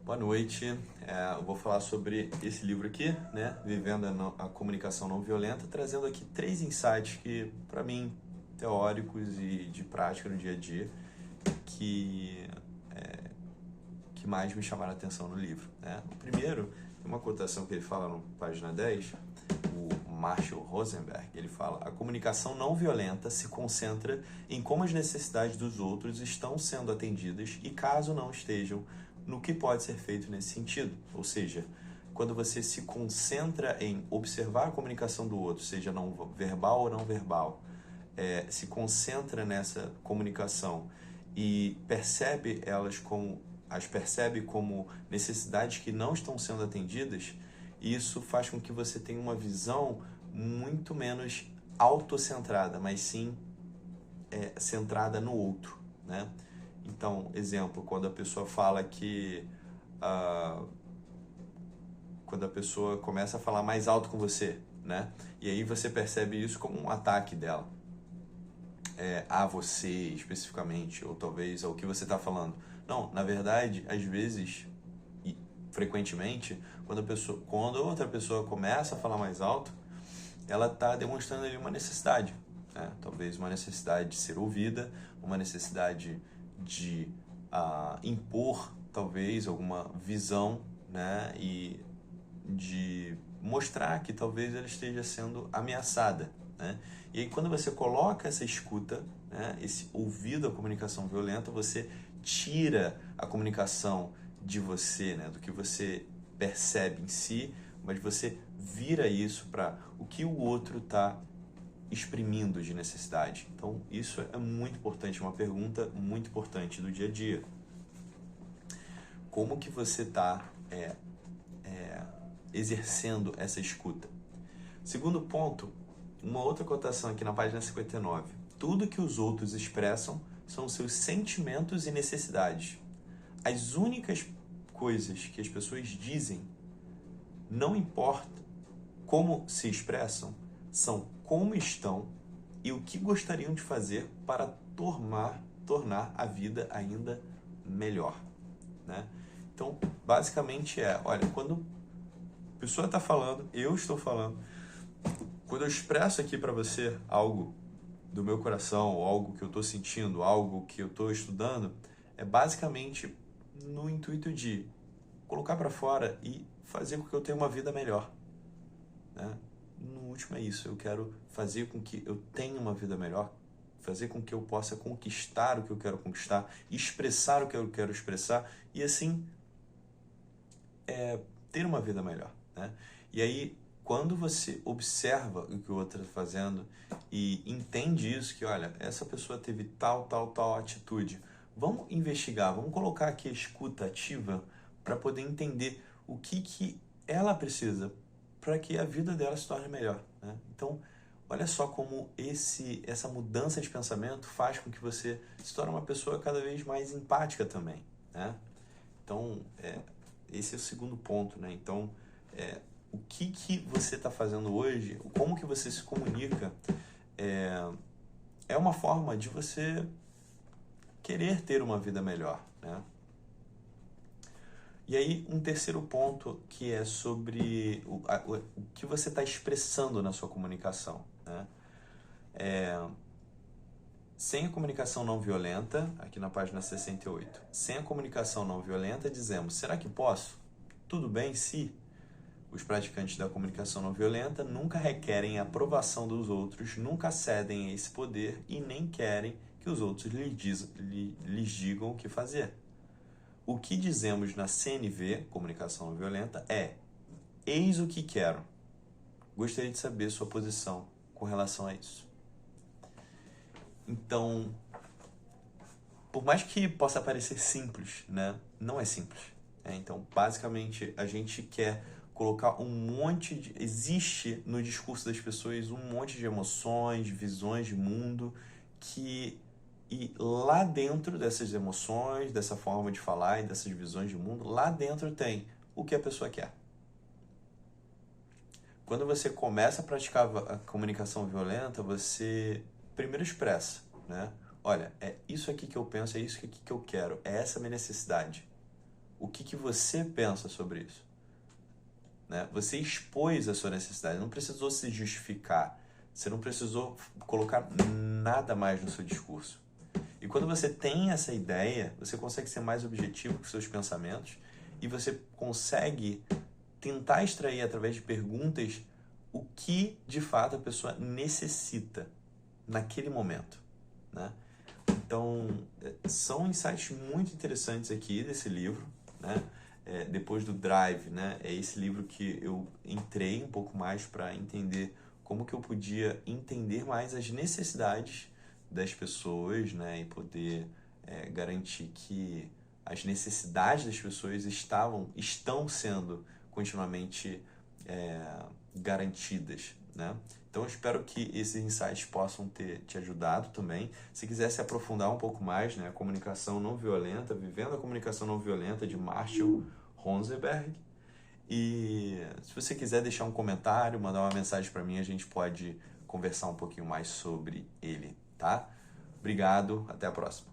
Boa noite. Eu vou falar sobre esse livro aqui, né? Vivendo a Comunicação Não Violenta, trazendo aqui 3 insights que, para mim, teóricos e de prática no dia a dia, que, que mais me chamaram a atenção no livro, né? O primeiro, tem uma cotação que ele fala na página 10, o Marshall Rosenberg, ele fala: a comunicação não violenta se concentra em como as necessidades dos outros estão sendo atendidas e, caso não estejam, no que pode ser feito nesse sentido. Ou seja, quando você se concentra em observar a comunicação do outro, seja não verbal ou não verbal, se concentra nessa comunicação e as percebe como necessidades que não estão sendo atendidas, isso faz com que você tenha uma visão muito menos autocentrada, mas sim centrada no outro, né? Então, exemplo, quando a pessoa fala que... quando a pessoa começa a falar mais alto com você, né? E aí você percebe isso como um ataque dela. A você especificamente, ou talvez ao que você está falando. Não, na verdade, às vezes, e frequentemente, quando outra pessoa começa a falar mais alto, ela está demonstrando ali uma necessidade, né? Talvez uma necessidade de ser ouvida, uma necessidade de impor, talvez, alguma visão, né? E de mostrar que talvez ela esteja sendo ameaçada, né? E aí, quando você coloca essa escuta, né, esse ouvido à comunicação violenta, você tira a comunicação de você, né, do que você percebe em si, mas você vira isso para o que o outro está exprimindo de necessidade. Então, isso é muito importante, uma pergunta muito importante do dia a dia. Como que você está exercendo essa escuta? Segundo ponto, uma outra cotação aqui na página 59. Tudo que os outros expressam são seus sentimentos e necessidades. As únicas coisas que as pessoas dizem, não importa como se expressam, são como estão e o que gostariam de fazer para tornar a vida ainda melhor, né? Então, basicamente olha, quando a pessoa está falando, eu estou falando, quando eu expresso aqui para você algo do meu coração, algo que eu estou sentindo, algo que eu estou estudando, é basicamente no intuito de colocar para fora e fazer com que eu tenha uma vida melhor, né? No último é isso, eu quero fazer com que eu tenha uma vida melhor, fazer com que eu possa conquistar o que eu quero conquistar, expressar o que eu quero expressar e assim ter uma vida melhor, né? E aí, quando você observa o que o outro está fazendo e entende isso, que olha, essa pessoa teve tal atitude, vamos investigar, vamos colocar aqui a escuta ativa para poder entender o que ela precisa para que a vida dela se torne melhor, né? Então, olha só como essa mudança de pensamento faz com que você se torne uma pessoa cada vez mais empática também, né? Então, esse é o segundo ponto, né? Então, o que você está fazendo hoje, como que você se comunica, é uma forma de você querer ter uma vida melhor, né? E aí, um terceiro ponto que é sobre o que você está expressando na sua comunicação, né? Sem a comunicação não violenta, aqui na página 68, sem a comunicação não violenta, dizemos: será que posso? Tudo bem se... Os praticantes da comunicação não violenta nunca requerem a aprovação dos outros, nunca cedem a esse poder e nem querem que os outros lhes digam o que fazer. O que dizemos na CNV, comunicação não violenta, é: eis o que quero. Gostaria de saber sua posição com relação a isso. Então, por mais que possa parecer simples, né? Não é simples. Então, basicamente, a gente quer colocar existe no discurso das pessoas um monte de emoções, de visões de mundo, e lá dentro dessas emoções, dessa forma de falar e dessas visões de mundo, lá dentro tem o que a pessoa quer. Quando você começa a praticar a comunicação violenta, você primeiro expressa, né? Olha, é isso aqui que eu penso, é isso aqui que eu quero, é essa a minha necessidade. o que você pensa sobre isso, né? Você expôs a sua necessidade, não precisou se justificar, você não precisou colocar nada mais no seu discurso. E quando você tem essa ideia, você consegue ser mais objetivo com seus pensamentos e você consegue tentar extrair através de perguntas o que de fato a pessoa necessita naquele momento, né? Então, são insights muito interessantes aqui desse livro, né? Depois do Drive, né? É esse livro que eu entrei um pouco mais para entender como que eu podia entender mais as necessidades das pessoas, né? E poder garantir que as necessidades das pessoas estão sendo continuamente garantidas, né? Então eu espero que esses insights possam ter te ajudado também. Se quiser se aprofundar um pouco mais, né, a comunicação não violenta, Vivendo a Comunicação Não Violenta, de Marshall Rosenberg. E se você quiser deixar um comentário, mandar uma mensagem para mim, a gente pode conversar um pouquinho mais sobre ele, tá? Obrigado, até a próxima.